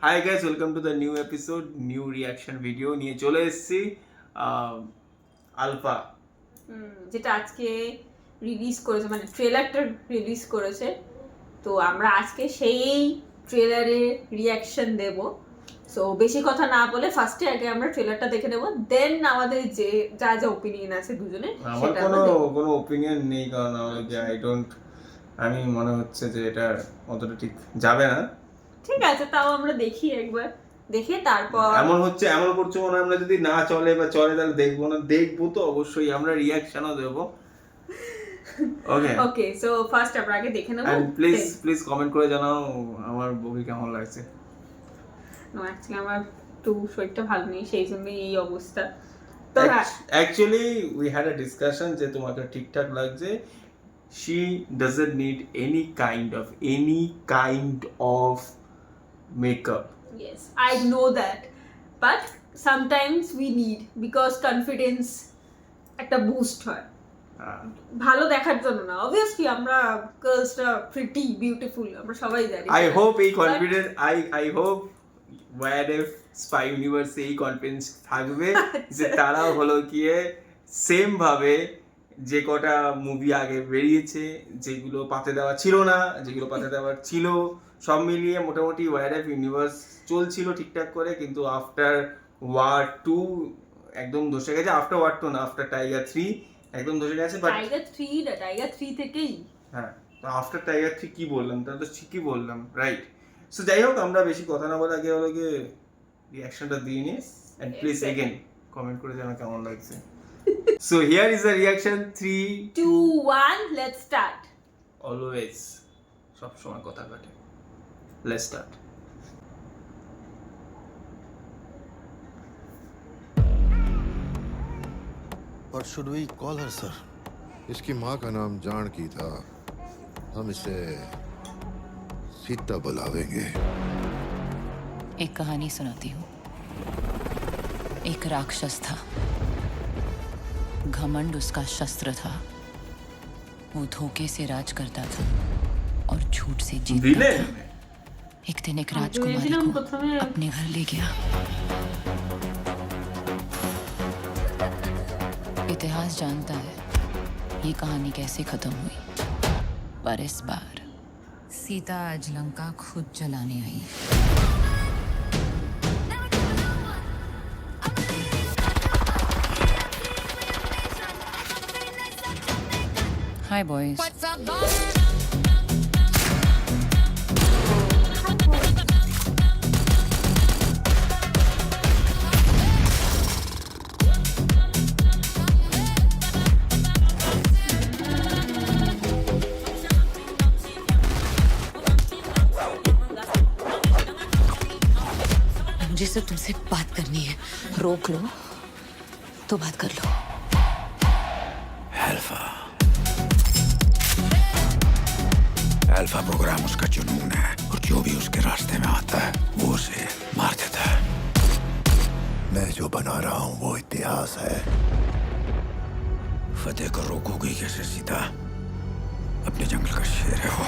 Hi guys, welcome to the new episode, new reaction video নিয়ে চলে এসেছি। Alpha যেটা আজকে রিলিজ করেছে, মানে ট্রেলারটা রিলিজ করেছে। তো আমরা আজকে সেই ট্রেলারে রিয়াকশন দেব। সো বেশি কথা না বলে ফার্স্টে আগে আমরা ট্রেলারটা দেখে নেব, দেন আমাদের যে যা যা ওপিনিয়ন আছে দুজনে আমার কোনো ওপিনিয়ন নেই, কারণ আমি মনে হচ্ছে যে এটা অতটা ঠিক যাবে না। ঠিক আছে, তাও আমরা দেখি একবার, দেখে তারপর এমন করছে মনে হয় আমরা যদি না চলে বা চলে তাহলে দেখবো না। দেখবো তো অবশ্যই, আমরা রিয়াকশনও দেবো। ওকে, সো ফার্স্ট আমরা আগে দেখে নেব। এন্ড প্লিজ কমেন্ট করে জানাও আমার বই কেমন লাগছে। অ্যাকচুয়ালি আমার একটু শরীরটা ভালো নেই, সেই জন্যই এই অবস্থা। তো actually we had a discussion যে তোমাকে ঠিকঠাক লাগছে। She doesn't need any kind of makeup. Yes, I know that, but sometimes we need, because confidence একটা বুস্ট হয় ভালো দেখার জন্য না। অবভিয়াসলি আমরা গার্লসরা প্রিটি বিউটিফুল, আমরা সবাই জানি। I hope এই confidence I hope YF spy ইউনিভার্সে এই কনফিডেন্স থাকবে যে তারাও হলো গিয়ে সেম ভাবে যে কটা মুভি আগে বেরিয়েছে, যেগুলো পাতে দেওয়া ছিল না, যেগুলো পাতে দেওয়ার ছিল, সব মিলিয়ে মোটামুটি ওয়াইএফ ইউনিভার্স চলছিল ঠিকঠাক করে, কিন্তু আফটার ওয়ার 2 একদম ধসে গেছে। আফটার ওয়ার 2 না, আফটার টাইগার 3 একদম ধসে গেছে। বাট টাইগার 3 থেকেই, হ্যাঁ, তো আফটার টাইগার 3 কি বললাম, তাহলে তো ঠিকই বললাম, রাইট? সো যাই হোক, আমরা বেশি কথা না বলে আগে হলো গিয়ে রিয়াকশনটা দিয়ে নিই। এন্ড প্লিজ এগেন কমেন্ট করে জানাও কেমন লাগছে। So here is the reaction. 3 2 1 let's start. Always সব সময় কথা কাটে। Let's start. What should we call her, sir? इसकी माँ का नाम जानकी था। हम इसे सीता बुलावेंगे। एक कहानी सुनाती हूँ। एक राक्षस था, घमंड उसका शस्त्र था। वो धोखे से राज करता था और झूठ से जीतता था। एक दिन एक राजकुमारी को अपने घर ले गया। इतिहास जानता है ये कहानी कैसे खत्म हुई, पर इस बार सीता आज लंका खुद जलाने आई। Hi boys. What's up, boys? मुझे सिर्फ तुमसे बात करनी है, रोक लो तो बात कर लो। अल्फा प्रोग्राम उसका जुनून है, और जो भी उसके रास्ते में आता है वो उसे मार देता है। मैं जो बना रहा हूँ वो इतिहास है। फतेह को रोकोगी कैसे सीता? अपने जंगल का शेर है वो।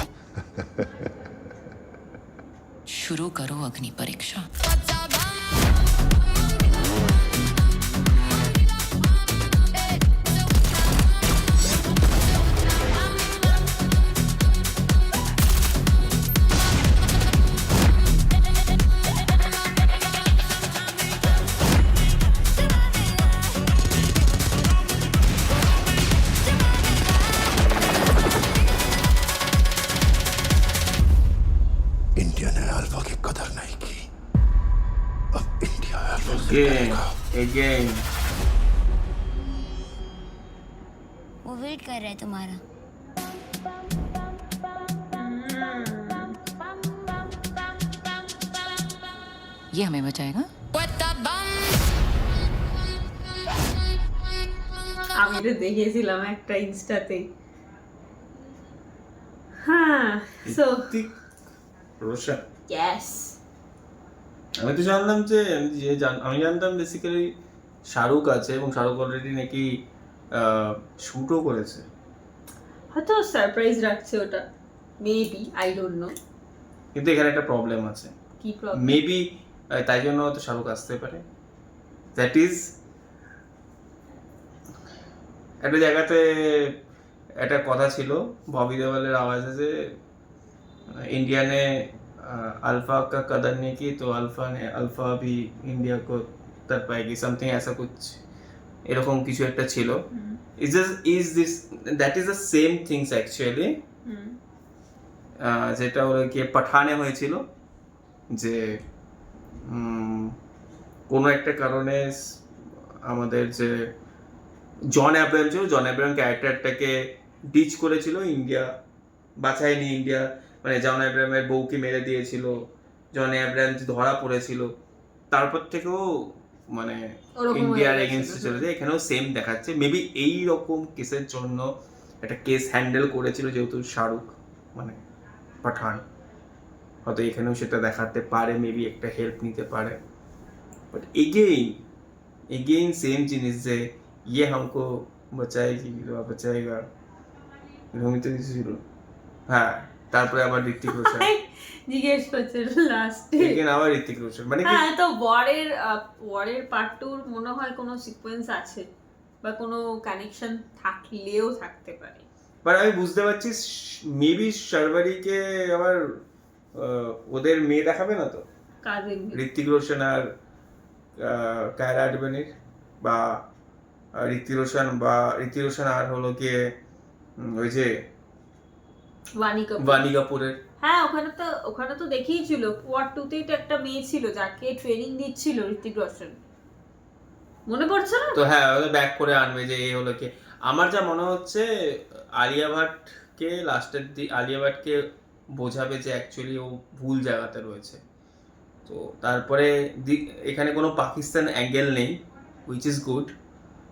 शुरू करो अग्नि परीक्षा। इंडिया ने अल्फा की कदर नहीं की, अब इंडिया अल्फा से again वो वेट कर रहा है तुम्हारा। ये हमें बचाएगा। আমি তো দেখেছিলাম একটা ইনস্টাতে। হ্যাঁ, সো রোশন, ইয়েস, আমি তো জানলাম যে আমি জানতাম বেসিক্যালি শাহরুখ আছে, এবং শাহরুখ অলরেডি নাকি শুটও করেছে। হয়তো সারপ্রাইজ রাখছে ওটা, মেবি, আই ডোন্ট নো। কিন্তু এখানে একটা প্রবলেম আছে। কি প্রবলেম? মেবি তাই জন্য হয়তো শাহরুখ আসতে পারে। দ্যাট ইজ একটা জায়গাতে একটা কথা ছিল, ববি দেওয়ালের আওয়াজ আছে, इंडिया ने अल्फा का कदर नहीं की तो अल्फा भी इंडिया को कर पाएगी, समथिंग ऐसा कुछ এরকম কিছু একটা ছিল। is this that is the same things actually, যেটা হলো কি পাঠানে হয়েছিল যে কোনো একটা কারণে আমাদের যে জন অ্যাব্রাহাম ছিল, জন অ্যাব্রাহাম ক্যারেক্টারটাকে ডিচ করেছিল, ইন্ডিয়া বাঁচায়নি। ইন্ডিয়া মানে জন অ্যাব্রাহামের বউকে মেরে দিয়েছিল, জন অ্যাব্রাহাম যে ধরা পড়েছিল, তারপর থেকেও মানে ইন্ডিয়ার এগেনস্টে চলে যায়। এখানেও সেম দেখাচ্ছে। মেবি এই রকম কেসের জন্য একটা কেস হ্যান্ডেল করেছিল যেহেতু শাহরুখ মানে পাঠান, হয়তো এখানেও সেটা দেখাতে পারে, মেবি একটা হেল্প নিতে পারে। বাট এগেইন সেম জিনিস যে ইয়ে হামকো বাঁচায়েগি বা বাঁচায়েগা, এরকমই তো কিছু ছিল। হ্যাঁ, তারপরে আবার ঋত্বিক রোশন জিজ্ঞেস করছে লাস্টে, এগেইন আবার ঋত্বিক রোশন। মানে কি হ্যাঁ, তো ওয়ারের পার্ট 2 মনে হয় কোনো সিকোয়েন্স আছে বা কোনো কানেকশন থাকলেও থাকতে পারে। বাট আমি বুঝতে পারছি মেবি শারবারিকে আবার ওদের মেয়ে দেখাবে না তো, কাজের ঋত্বিক রোশন আর কায়রা আডবাণীর, বা ঋত্বিক রোশন আর হলো গিয়ে ওই যে বানি কাপুরের। হ্যাঁ, ওখানে তো দেখিয়েছিল পার্ট 2 তেই তো একটা মেয়ে ছিল যাকে ট্রেনিং দিচ্ছিল ঋত্বিক রোশন, মনে পড়ছে না? তো হ্যাঁ, ওদের ব্যাক করে আনবে যে এই হলো কি। আমার যা মনে হচ্ছে আলিয়া ভাটকে বোঝাবে যে অ্যাকচুয়ালি ও ভুল জায়গাতে রয়েছে। তো তারপরে এখানে কোনো পাকিস্তান অ্যাঙ্গেল নেই, হুইচ ইজ গুড,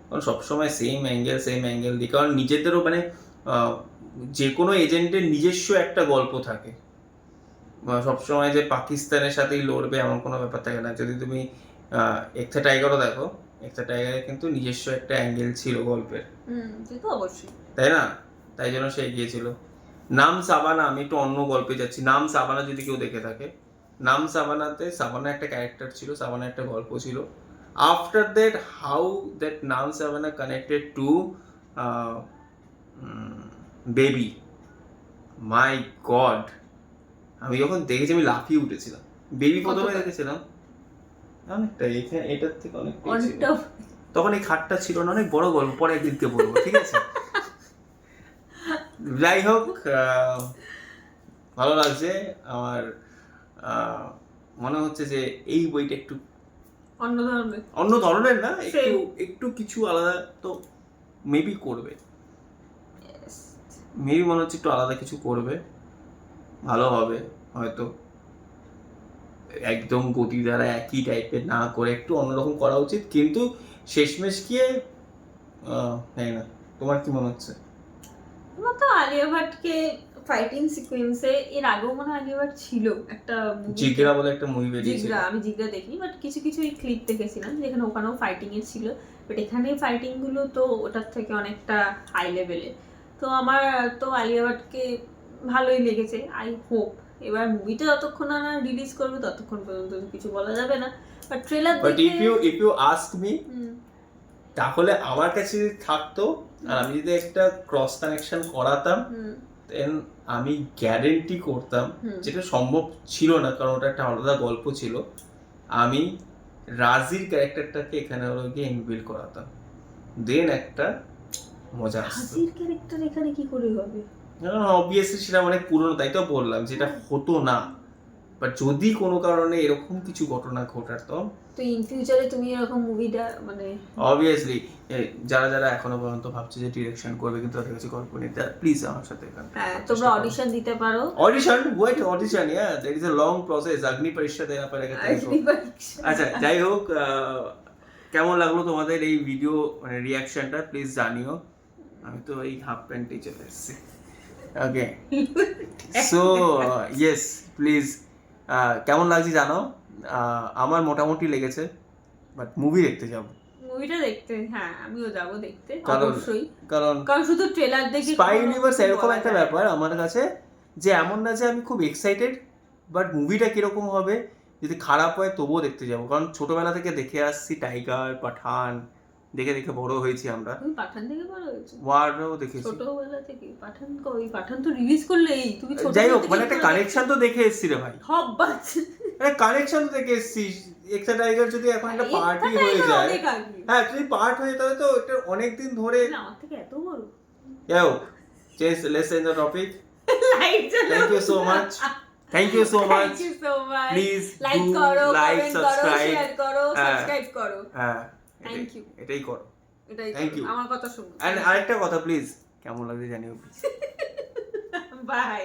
কারণ সবসময় সেম অ্যাঙ্গেল দিই, কারণ নিজেদেরও মানে যে কোনো এজেন্টের নিজস্ব একটা গল্প থাকে, সবসময় যে পাকিস্তানের সাথেই লড়বে এমন কোনো ব্যাপার থাকে না। যদি তুমি একটা টাইগারও দেখো, একটা টাইগারের কিন্তু নিজস্ব একটা অ্যাঙ্গেল ছিল গল্পের, সে তো অবশ্যই, তাই না? তাই জন্য সে এগিয়েছিল। নাম সাবানা, আমি একটু অন্য গল্পে যাচ্ছি। নাম সাবানা যদি কেউ দেখে থাকে, নাম সাবানাতে সাবানা একটা ক্যারেক্টার ছিল, সাবানা একটা গল্প ছিল। আফটার দ্যাট হাউ দ্যাট নাম Shabana connected to baby, my god, আমি যখন দেখেছি আমি লাফিয়ে উঠেছিলাম। বেবি প্রথমে দেখেছিলাম অনেকটা এটার থেকে অনেকটা, তখন এই খাটটা ছিল না, অনেক বড় গল্প, পরে একদিনকে বলবো, ঠিক আছে? যাই হোক, ভালো লাগছে আমার। মনে হচ্ছে যে এই বইটা একটু অন্য ধরনের না, একটু কিছু আলাদা তো মেবি করবে, মেবি মনে হচ্ছে একটু আলাদা কিছু করবে, ভালো হবে হয়তো। একদম গতি দ্বারা একই টাইপের না করে একটু অন্যরকম করা উচিত। কিন্তু শেষমেশ গিয়ে হ্যাঁ না, তোমার কি মনে হচ্ছে? আমার তো আলিয়া ভাটকে ফাইটিং সিকোয়েন্সে এর আগেও মনে হয় আলিয়া ভাট ছিল একটা জিগরা বলে একটা মুভি বেরিয়েছিল, আমি জিগরা দেখিনি, বাট কিছু ক্লিপ দেখেছিলাম যেখানে ওখানেও ফাইটিং এর ছিল, বাট এখানে ফাইটিং গুলো তো ওটার থেকে অনেকটা হাই লেভেলে। তো আমার তো আলিয়া ভাটকে ভালোই লেগেছে। আই হোপ এবার মুভিটা যতক্ষণ না রিলিজ করবে ততক্ষণ পর্যন্ত কিছু বলা যাবে না, বাট ট্রেলার দেখে ইফ ইউ আস্ক মি, তাহলে আমার কাছে যদি থাকতো আর আমি যদি একটা ক্রস কানেকশন করাতাম, দেন আমি গ্যারেন্টি করতাম, যেটা সম্ভব ছিল না কারণ ওটা একটা আলাদা গল্প ছিল, আমি রাজির ক্যারেক্টারটাকে এখানে হলো গিয়ে ইনবিল্ড করাতাম, দেন একটা মজা আসতো। রাজির ক্যারেক্টার এখানে কি করে হবে? অবভিয়াসলি সেটা অনেক পুরনো, তাই তো বললাম যেটা হতো না। বাট যদি কোনো কারণে এরকম কিছু ঘটনা ঘটাতো, তো ইন ফিউচারে তুমি এরকম মুভিটা মানে অবভিয়াসলি যারা এখনো পর্যন্ত ভাবছে যে ডিরেকশন করবে কিন্তু তাদের কাছে গল্প নেই, প্লিজ আমার সাথে তোমরা অডিশন দিতে পারো। Audition yeah, there is a long process, অগ্নি পরীক্ষা দেনা পড়েगा। আচ্ছা, যাই হোক, কেমন লাগলো তোমাদের এই ভিডিও মানে রিয়াকশনটা প্লিজ জানিও। আমি তো এই হাফ প্যান্টে চলে এসেছি, ওকে? সো ইয়েস, প্লিজ কেমন লাগছে জানো। আমার মোটামুটি লেগেছে, বাট মুভি দেখতে যাব, মুভিটা দেখতে, হ্যাঁ আমিও যাব দেখতে অবশ্যই, কারণ শুধু ট্রেলার দেখে স্পাই ইউনিভার্স এরকম একটা ব্যাপার আমার কাছে যে এমন না যে আমি খুব এক্সাইটেড, বাট মুভিটা কিরকম হবে যদি খারাপ হয় তবুও দেখতে যাবো, কারণ ছোটবেলা থেকে দেখে আসছি টাইগার, পাঠান দেখে দেখে বড় হয়েছি আমরা। তুমি পাঠান থেকে বড় হয়েছো? ওয়ারও দেখেছি। ছোটবেলা থেকে পাঠান কই? পাঠান তো রিলিজ করলে এই তুমি ছোট। যাই হোক, মানে একটা কানেকশন তো দেখে এসছি রে ভাই, হব বাচ। একটা কানেকশন তো দেখে এসছি। এক্সট্রা টাইগার যদি এখন একটা পার্টি একটা হয়ে tiger যায়, অনেক আগে। হ্যাঁ যদি পার্ট হয়ে তাহলে তো এটা অনেকদিন ধরে। না, আমার থেকে এত বড়। যাই হোক, let's change the topic. Like জ্বালাও। Thank you so much, thank you so much. Thank you so much. Please like করো, লাইক, কমেন্ট করো, সাবস্ক্রাইব। শেয়ার করো, সাবস্ক্রাইব করো। হ্যাঁ, Thank you. এটাই করো। এটাই Thank করো। you. আমার কথা শুনো। আর আরেকটা কথা প্লিজ, কেমন লাগছে জানিও প্লিজ। বাই।